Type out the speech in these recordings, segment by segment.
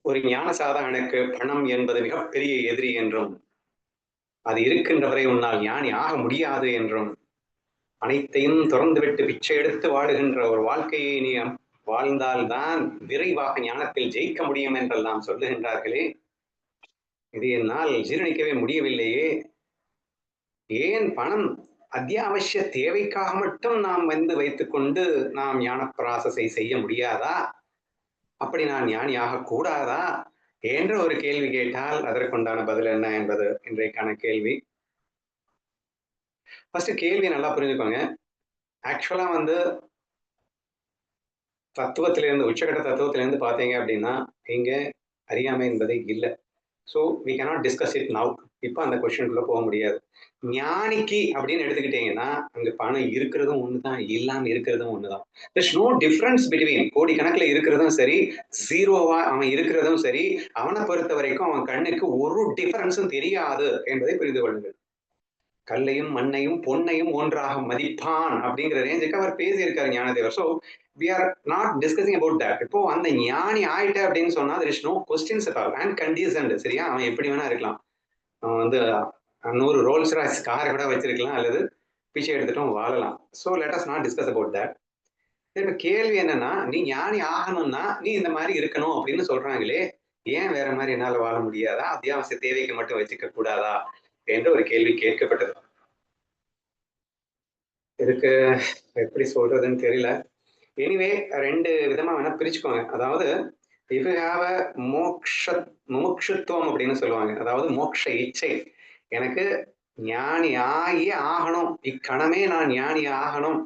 ஒரு ஞான சாதகனுக்கு பணம் என்பது மிகப்பெரிய எதிரி என்றும், அது இருக்கின்றவரை உன்னால் ஞானி ஆக முடியாது என்றும், அனைத்தையும் துறந்துவிட்டு பிச்சை எடுத்து வாழுகின்ற ஒரு வாழ்க்கையை நீ வாழ்ந்தால்தான் விரைவாக ஞானத்தில் ஜெயிக்க முடியும் என்றெல்லாம் சொல்லுகின்றார்களே, இது என்னால் ஜீரணிக்கவே முடியவில்லையே. ஏன் பணம் அத்தியாவசிய தேவைக்காக மட்டும் நாம் வைத்துக்கொண்டு நாம் ஞான ப்ராசஸை செய்ய முடியாதா? அப்படி நான் ஞானியாக கூடாதா என்ற ஒரு கேள்வி கேட்டால் அதற்குண்டான பதில் என்ன என்பது இன்றைக்கான கேள்வி. ஃபர்ஸ்ட் கேள்வி நல்லா புரிஞ்சுக்கோங்க. ஆக்சுவலா தத்துவத்திலிருந்து உச்சகட்ட தத்துவத்திலிருந்து பார்த்தீங்க அப்படின்னா, இங்க அறியாமை என்பதே இல்ல. So we cannot discuss it now. இப்ப அந்த கொஸ்டினுக்குள்ள போக முடியாது. ஞானிக்கு அப்படின்னு எடுத்துக்கிட்டீங்கன்னா, அங்க பணம் இருக்கிறதும் ஒண்ணுதான், இல்லாம இருக்கிறதும் ஒண்ணுதான். there's no difference between கோடிக்கணக்குல இருக்கிறதும் சரி, ஜீரோவா அவன் இருக்கிறதும் சரி, அவனை பொறுத்த வரைக்கும் அவன் கண்ணுக்கு ஒரு டிஃபரன்ஸும் தெரியாது என்பதை புரிந்து கொள்ளுங்கள். கல்லையும் மண்ணையும் பொன்னையும் ஒன்றாக மதிப்பான் அப்படிங்கிற ரேஞ்சுக்கு அவர் பேசியிருக்காரு Gnanadevar. So we are not discussing about that. இப்போ அந்த ஞானி ஆயிட்ட அப்படின்னு சொன்னா there is no questions at all and conditioned. சரியா? அவன் எப்படி வேணா இருக்கலாம். அவன் 100 ரோல்ஸ் ராய்ஸ் காரை கூட வச்சிருக்கலாம், அல்லது பிச்சை எடுத்துட்டும் வாழலாம். So let us not discuss about that. இப்ப கேள்வி என்னன்னா, நீ ஞானி ஆகணும்னா நீ இந்த மாதிரி இருக்கணும் அப்படின்னு சொல்றாங்களே, ஏன் வேற மாதிரி என்னால வாழ முடியாதா? அத்தியாவசிய தேவைக்கு மட்டும் வச்சுக்க கூடாதா என்ற ஒரு கேள்வி கேட்கப்பட்டது. இதுக்கு எப்படி சொல்றதுன்னு தெரியல. எனிவே 2 விதமா வேணா பிரிச்சுக்கோங்க. அதாவது இஃப் யூ ஹேவ் அ மோக்ஷ முமுட்சுத்துவம் அப்படின்னு சொல்லுவாங்க. அதாவது மோட்ச இச்சை. எனக்கு ஞானி ஆகியே ஆகணும். இக்கணமே நான் ஞானி ஆகணும்.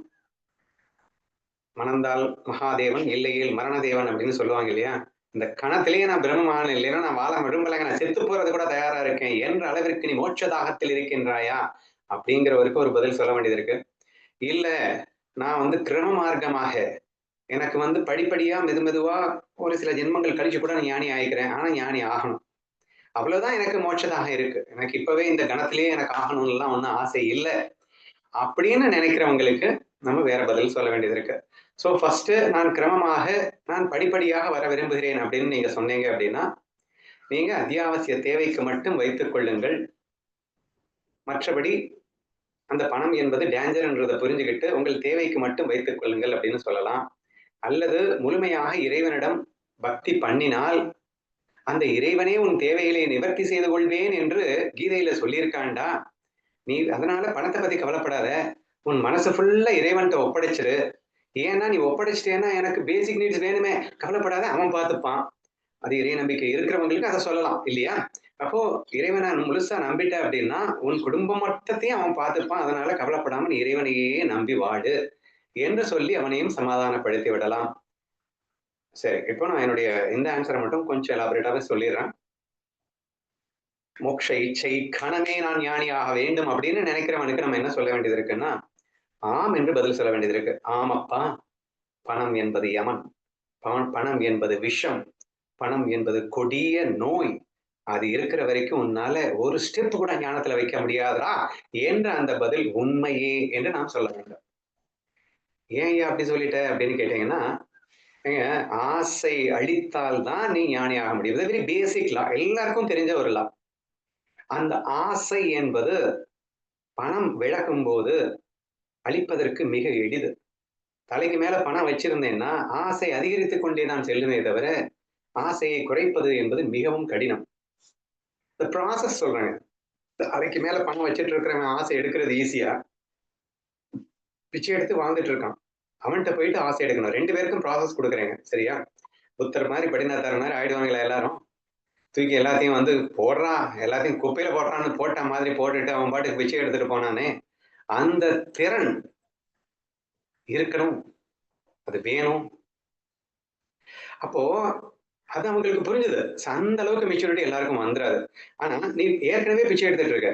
மணந்தால் மகாதேவன், இல்லையேல் மரணதேவன் அப்படின்னு சொல்லுவாங்க இல்லையா? இந்த கணத்திலேயே நான் பிரம்மமான இல்லைன்னா நான் வாழ விரும்பலைங்க, நான் செத்து போறது கூட தயாரா இருக்கேன் என்ற அளவிற்கு நீ மோட்ச தாகத்தில் இருக்கின்றாயா அப்படிங்கிறவருக்கு ஒரு பதில் சொல்ல வேண்டியது இருக்கு. இல்ல நான் கிரம மார்க்கமாக எனக்கு படிப்படியா மெதுவா ஒரு சில ஜென்மங்கள் கழிச்சு கூட நான் ஞானி ஆயிக்கிறேன். ஆனா ஞானி ஆகணும். அவ்வளவுதான் எனக்கு மோட்சதாக இருக்கு. எனக்கு இப்பவே இந்த கணத்திலேயே எனக்கு ஆகணும்லாம் ஒண்ணும் ஆசை இல்ல. அப்படின்னு நினைக்கிறவங்களுக்கு நம்ம வேற பதில் சொல்ல வேண்டியது இருக்கு. ஸோ ஃபர்ஸ்ட் நான் கிரமமாக நான் படிப்படியாக வர விரும்புகிறேன் அப்படின்னு நீங்க சொன்னீங்க அப்படின்னா, நீங்க அத்தியாவசிய தேவைக்கு மட்டும் வைத்துக் கொள்ளுங்கள். மற்றபடி அந்த பணம் என்பது டேஞ்சர்ன்றதை புரிஞ்சுக்கிட்டு உங்கள் தேவைக்கு மட்டும் வைத்துக் கொள்ளுங்கள் அப்படின்னு சொல்லலாம். அல்லது முழுமையாக இறைவனிடம் பக்தி பண்ணினால் அந்த இறைவனே உன் தேவைகளை நிவர்த்தி செய்து கொள்வேன் என்று கீதையில சொல்லியிருக்கான்டா. நீ அதனால பணத்தை பத்தி கவலைப்படாத. உன் மனசு ஃபுல்லா இறைவன்கிட்ட ஒப்படைச்சிரு. ஏன்னா நீ ஒப்படைச்சிட்டேன்னா எனக்கு பேசிக் நீட்ஸ் வேணுமே, கவலைப்படாத, அவன் பார்த்துப்பான். அது இறை நம்பிக்கை இருக்கிறவங்களுக்கு அதை சொல்லலாம் இல்லையா? அப்போ இறைவனை முழுசா நம்பிட்ட அப்படின்னா உன் குடும்பம் மொத்தத்தையும் அவன் பார்த்துப்பான். அதனால கவலைப்படாம நீ இறைவனையே நம்பி வாடு என்று சொல்லி அவனையும் சமாதானப்படுத்தி விடலாம். சரி, இப்போ நான் என்னுடைய இந்த ஆன்சரை மட்டும் கொஞ்சம் எலாபரேட்டாவே சொல்லிடுறேன். மோட்ச இச்சை கணமே நான் ஞானியாக வேண்டும் அப்படின்னு நினைக்கிறவனுக்கு நம்ம என்ன சொல்ல வேண்டியது இருக்குன்னா, ஆம் என்று பதில் சொல்ல வேண்டியது இருக்கு. ஆமப்பா, பணம் என்பது யமன், பணம் என்பது விஷம், பணம் என்பது கொடிய நோய். அது இருக்கிற வரைக்கும் உன்னால ஒரு ஸ்டெப் கூட ஞானத்துல வைக்க முடியாதா என்ற அந்த பதில் உண்மையே என்று நாம் சொல்ல வேண்டும். ஏன் ஐயா அப்படி சொல்லிட்ட அப்படின்னு கேட்டீங்கன்னா, ஏங்க, ஆசை அழித்தால் தான் நீ ஞானி ஆக முடியும். வெரி பேசிக் லா, எல்லாருக்கும் தெரிஞ்ச ஒரு லா. அந்த ஆசை என்பது பணம் விளக்கும் போது அழிப்பதற்கு மிக எளிது. தலைக்கு மேல பணம் வச்சிருந்தேன்னா ஆசை அதிகரித்துக் கொண்டே நான் செல்லுமே தவிர ஆசையை குறைப்பது என்பது மிகவும் கடினம். இந்த ப்ராசஸ் சொல்றேங்க. தலைக்கு மேல பணம் வச்சிட்டு இருக்கிறவன் ஆசை எடுக்கிறது ஈஸியா, பிச்சை எடுத்து வாழ்ந்துட்டு இருக்கான். அவன்கிட்ட போயிட்டு ஆசை எடுக்கணும். 2 பேருக்கும் ப்ராசஸ் கொடுக்குறேங்க. சரியா? புத்தர் மாதிரி படினாத்தார் மாதிரி ஆயிடுவாங்களா எல்லாரும்? தூக்கி எல்லாத்தையும் போடுறா, எல்லாத்தையும் குப்பையில போடுறான்னு போட்ட மாதிரி போட்டுட்டு அவன் பாட்டுக்கு பிச்சை எடுத்துட்டு போனானே, அந்த திறன் இருக்கணும். அது வேணும். அப்போ அது அவங்களுக்கு புரிஞ்சுது. அந்த அளவுக்கு மெச்சூரிட்டி எல்லாருக்கும் வந்துராது. ஆனா நீ ஏற்கனவே பிச்சை எடுத்துட்டு இருக்க.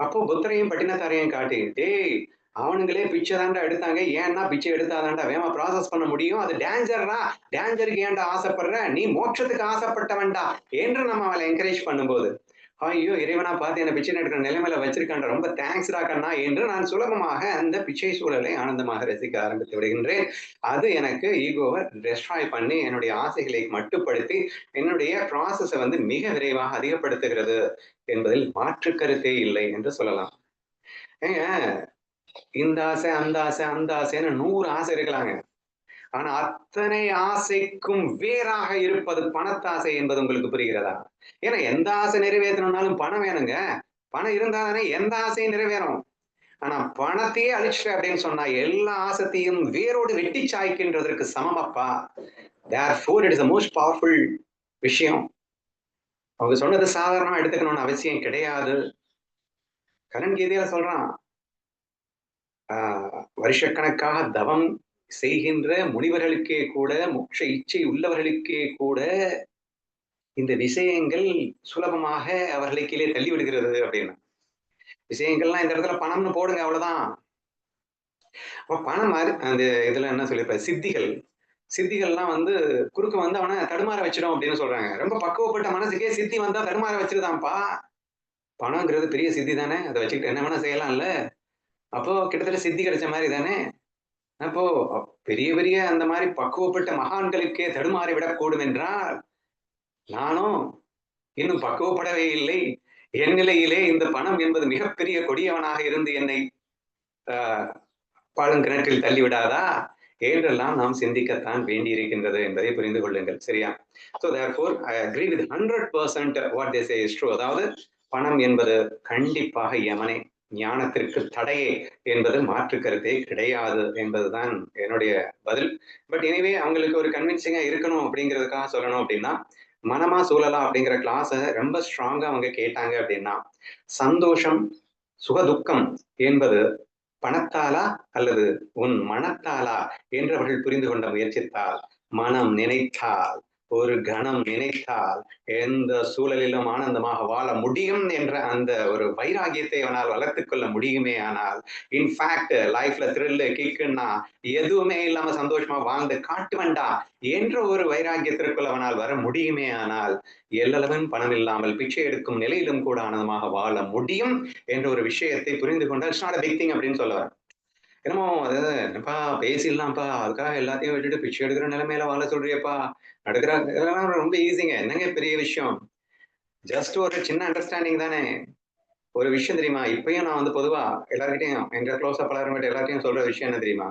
அப்போ புத்தரையும் பட்டினத்தாரையும் காட்டி, டேய், அவனுங்களே பிச்சை தாண்டா எடுத்தாங்க. ஏன்னா பிச்சை எடுத்தாதான்டா வேகமா ப்ராசஸ் பண்ண முடியும். அது டேஞ்சர்ரா. டேஞ்சருக்கு ஏன்டா ஆசைப்படுற? நீ மோட்சத்துக்கு ஆசைப்பட்டவன்டா என்று நம்ம அவளை என்கரேஜ் பண்ணும்போது, ஐயோ இறைவனா பார்த்து என்ன பிச்சை எடுக்கிற நிலைமையில வச்சிருக்கான், ரொம்ப தேங்க்ஸ்டா கண்ணா என்று நான் சுலபமாக அந்த பிச்சை சூழலை ஆனந்தமாக ரசிக்க ஆரம்பித்து விடுகின்றேன். அது எனக்கு ஈகோவை டெஸ்ட்ராய் பண்ணி என்னுடைய ஆசைகளை மட்டுப்படுத்தி என்னுடைய ப்ராசஸ வந்து மிக விரைவாக அதிகப்படுத்துகிறது என்பதில் மாற்று கருத்தே இல்லை என்று சொல்லலாம். ஏங்க இந்த ஆசை, அந்த ஆசை, அந்த ஆசைன்னு 100 ஆசை இருக்கலாங்க. ஆனா அத்தனை ஆசைக்கும் வேறாக இருப்பது பணத்தாசை என்பது உங்களுக்கு புரிகிறதா? ஏன்னா எந்த ஆசை நிறைவேற்றணும்னாலும் பணம் வேணுங்க. பணம் இருந்தா தானே எந்த ஆசையும் நிறைவேறும். ஆனா பணத்தையே அழிச்சிட்ட அப்படின்னு சொன்னா எல்லா ஆசத்தையும் வேரோடு வெட்டி சாய்க்கின்றதற்கு சமம் அப்பா. therefore it is the most powerful விஷயம். அவங்க சொன்னது சாதாரணமா எடுத்துக்கணும்னு அவசியம் கிடையாது. கரண் கீதையில சொல்றான். வருஷக்கணக்காக தவம் செய்கின்ற முனிவர்களுக்கே கூட மோட்ச இச்சை உள்ளவர்களுக்கே கூட இந்த விஷயங்கள் சுலபமாக அவர்களை கீழே தள்ளி விடுகிறது அப்படின்னு. விஷயங்கள்லாம் இந்த இடத்துல பணம்னு போடுங்க அவ்வளவுதான். அப்ப பணம் மாதிரி அந்த இதுல என்ன சொல்லியிருப்பாரு, சித்திகள் சித்திகள்லாம் வந்து குறுக்க வந்து அவனை தடுமாற வச்சிடும் அப்படின்னு சொல்றாங்க. ரொம்ப பக்குவப்பட்ட மனசுக்கே சித்தி வந்தா தடுமாற வச்சிருதான்ப்பா. பணம்ங்கிறது பெரிய சித்தி தானே, அதை வச்சுக்கிட்டு என்ன வேணா செய்யலாம்ல. அப்போ கிட்டத்தட்ட சித்தி கிடைச்ச மாதிரி தானே. அப்போ பெரிய பெரிய அந்த மாதிரி பக்குவப்பட்ட மகான்களுக்கே தடுமாறி விடக்கூடும் என்றால் நானும் இன்னும் பக்குவப்படவே இல்லை. என் நிலையிலே இந்த பணம் என்பது மிகப்பெரிய கொடியவனாக இருந்து என்னை பாழுங்கிணற்றில் தள்ளிவிடாதா என்றெல்லாம் நாம் சிந்திக்கத்தான் வேண்டியிருக்கின்றது என்பதை புரிந்து கொள்ளுங்கள். சரியா? So therefore I agree with 100% what they say is true. அதாவது பணம் என்பது கண்டிப்பாக யமனே, ஞானத்திற்கு தடையே என்பது மாற்று கருத்தே கிடையாது என்பதுதான் என்னுடைய பதில். பட் எனவே அவங்களுக்கு ஒரு கன்வின்சிங்கா இருக்கணும் அப்படிங்கிறதுக்காக சொல்லணும் அப்படின்னா, மனமா சூழலா அப்படிங்கிற கிளாஸ ரொம்ப ஸ்ட்ராங்கா அவங்க கேட்டாங்க அப்படின்னா, சந்தோஷம், சுகதுக்கம் என்பது பணத்தாலா அல்லது உன் மனத்தாலா என்று அவர்கள் புரிந்து கொண்ட முயற்சித்தால், மனம் நினைத்தால், ஒரு கணம் நினைத்தால் எந்த சூழலிலும் ஆனந்தமாக வாழ முடியும் என்ற அந்த ஒரு வைராகியத்தை அவனால் வளர்த்துக் கொள்ள முடியுமே. ஆனால் இன்ஃபேக்ட் லைஃப்ல த்ரில்லு கிக்குன்னா எதுவுமே இல்லாம சந்தோஷமா வாழ்ந்து காட்டுவண்டா என்ற ஒரு வைராகியத்திற்குள் அவனால் வர முடியுமே. ஆனால் எல்லளவும் பணம் இல்லாமல் பிச்சை எடுக்கும் நிலையிலும் கூட ஆனந்தமாக வாழ முடியும் என்ற ஒரு விஷயத்தை புரிந்து கொண்டால் it's not a big thing அப்படின்னு சொல்ல வரேன். என்னமோ அது என்னப்பா பேசிடலாம்ப்பா, அதுக்காக எல்லாத்தையும் விட்டுட்டு பிச்சை எடுக்கிற நிலைமையில வாழ சொல்றியேப்பா, நடக்கிற இதெல்லாம் ரொம்ப ஈஸிங்க. என்னங்க பெரிய விஷயம்? ஜஸ்ட் ஒரு சின்ன அண்டர்ஸ்டாண்டிங் தானே. ஒரு விஷயம் தெரியுமா? இப்பயும் நான் வந்து பொதுவா எல்லார்கிட்டயும் எங்க க்ளோஸா பழகுறவங்ககிட்ட எல்லார்கிட்டயும் சொல்ற விஷயம் என்ன தெரியுமா?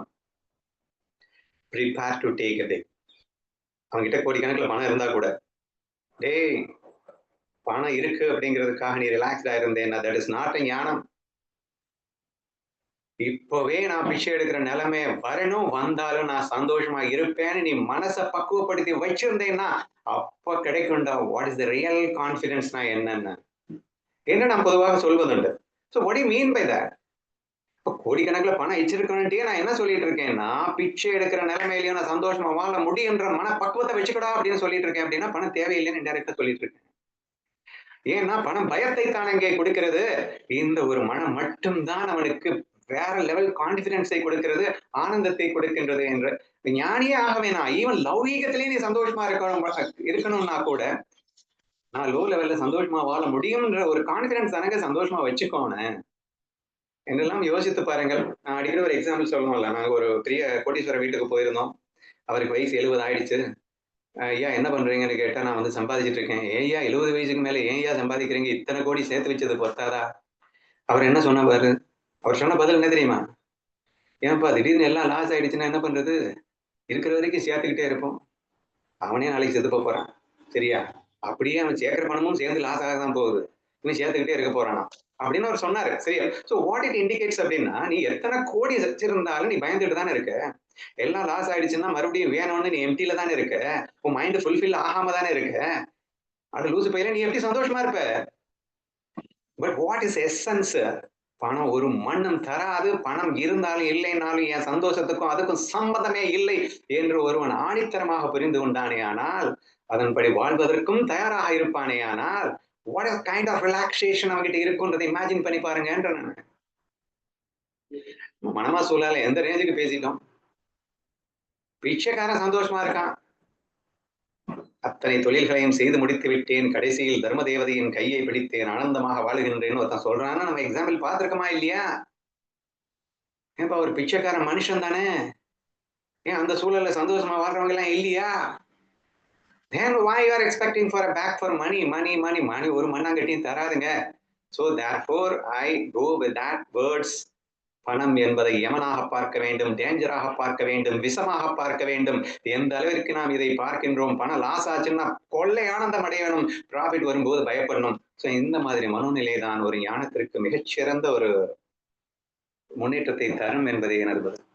Prepare to take a break. அவன்கிட்ட கோடிக்கணக்குல பணம் இருந்தா கூட, டேய் பணம் இருக்கு அப்படிங்கிறதுக்காக நீ ரிலாக்ஸ்டா இருந்தேன்னா தட் இஸ் நாட் எ ஞானம். இப்பவே நான் பிச்சை எடுக்கிற நிலைமை வரணும், வந்தாலும் நான் சந்தோஷமா இருப்பேன்னு நீ மனசை பக்குவப்படுத்தி வச்சிருந்தேன்னா அப்ப கிடைக்கும்டா வாட் இஸ் த ரியல் கான்பிடன்ஸ்னா என்னன்னு என்ன நான் பொதுவாக சொல்வதுண்டு. So what you mean by that? இப்போ கோடிக்கணக்கில் பணம் வச்சிருக்கேன்ட்டே நான் என்ன சொல்லிட்டு இருக்கேன்னா, பிச்சை எடுக்கிற நிலைமையிலயும் நான் சந்தோஷமா வாழ முடியுன்ற மன பக்குவத்தை வச்சுக்கடா அப்படின்னு சொல்லிட்டு இருக்கேன். அப்படின்னா பணம் தேவையில்லைன்னு இன்டெரக்டா சொல்லிட்டு இருக்கேன். ஏன்னா பணம் பயத்தை தான் அங்கே கொடுக்கிறது. இந்த ஒரு மனம் மட்டும்தான் அவனுக்கு வேற லெவல் கான்பிடன்ஸை கொடுக்கிறது, ஆனந்தத்தை கொடுக்கின்றது என்று ஞானியே ஆக வேணாம். ஈவன் லௌகீகத்திலேயே நீ சந்தோஷமா இருக்கணும்னா கூட நான் லோ லெவல்ல சந்தோஷமா வாழ முடியும்ன்ற ஒரு கான்பிடன்ஸ் தானங்க சந்தோஷமா வச்சுக்கோணும் என்றெல்லாம் யோசித்து பாருங்கள். நான் அடிக்கடி ஒரு எக்ஸாம்பிள் சொல்லணும்ல. நாங்க ஒரு பெரிய கோட்டீஸ்வரர் வீட்டுக்கு போயிருந்தோம். அவருக்கு வயசு 70 ஆயிடுச்சு. ஐயா என்ன பண்றீங்கன்னு கேட்டா, நான் வந்து சம்பாதிச்சுட்டு இருக்கேன். ஏய்யா 70 வயசுக்கு மேல ஏன்யா சம்பாதிக்கிறீங்க? இத்தனை கோடி சேர்த்து வச்சது பத்தாதா? அவர் என்ன சொன்ன பாரு. அவர் சொன்ன பதில் என்ன தெரியுமா? ஏன்பா திடீர்னு எல்லாம் லாஸ் ஆயிடுச்சுன்னா என்ன பண்றது? இருக்கிற வரைக்கும் சேர்த்துக்கிட்டே இருப்போம். அவனே நாளைக்கு செத்து போறான். சரியா? அப்படியே அவன் சேர்க்கிற பணமும் சேர்ந்து லாஸ் ஆக தான் போகுது. இவன் சேர்த்துக்கிட்டே இருக்க போறானா? அப்படின்னு அவர் சொன்னாரு. சரியா? சோ வாட் இட் இண்டிகேட்ஸ் அப்படின்னா, நீ எத்தனை கோடி வச்சிருந்தாலும் நீ பயந்துட்டு தானே இருக்க. எல்லாம் லாஸ் ஆயிடுச்சுன்னா மறுபடியும் வேணும்னு நீ எம்டில தானே இருக்க. உன் மைண்ட் ஃபுல்ஃபில் ஆகாம தானே இருக்க. அது லூசு பையல நீ எப்படி சந்தோஷமா இருப்ப? But what is essence? பணம் ஒரு மண்ணும் தராது. பணம் இருந்தாலும் இல்லைனாலும் என் சந்தோஷத்துக்கும் அதுக்கும் சம்பந்தமே இல்லை என்று ஒருவன் ஆணித்தரமாக புரிந்து கொண்டானே ஆனால், அதன்படி வாழ்வதற்கும் தயாராக இருப்பானே ஆனால், what is kind of relaxation அவங்கிட்ட இருக்குன்றதை இமேஜின் பண்ணி பாருங்கன்ற நான். மனமா சூழல எந்த ரேஞ்சுக்கு பேசிட்டோம். பிச்சைக்காரன் சந்தோஷமா இருக்கான். அத்தனை தொழில்களையும் செய்து முடித்து விட்டேன், கடைசியில் தர்ம தேவதையின் கையை பிடித்தேன், ஆனந்தமாக வாழுகின்றேன்னு ஒருத்தன் சொல்றான்னா நம்ம எக்ஸாம்பிள் பார்த்திருக்கோமா இல்லையா? ஏன்பா ஒரு பிச்சைக்கார மனுஷன் தானே, ஏன் அந்த சூழல்ல சந்தோஷமா வாழ்றவங்க எல்லாம் இல்லையா? then why you are expecting for a back for money money ஒரு மண்ணாங்கட்டியும் தராதுங்க. so therefore I go with that words. பணம் என்பதை யமனாக பார்க்க வேண்டும், டேஞ்சராக பார்க்க வேண்டும், விஷமாக பார்க்க வேண்டும். எந்த அளவிற்கு நாம் இதை பார்க்கின்றோம், பணம் லாஸ் ஆச்சுன்னா கொள்ளை ஆனந்தம் அடையணும், ப்ராஃபிட் வரும்போது பயப்படணும். சோ இந்த மாதிரி மனோநிலை தான் ஒரு ஞானத்திற்கு மிகச்சிறந்த ஒரு முன்னேற்றத்தை தரும் என்பதே எனது பதில்.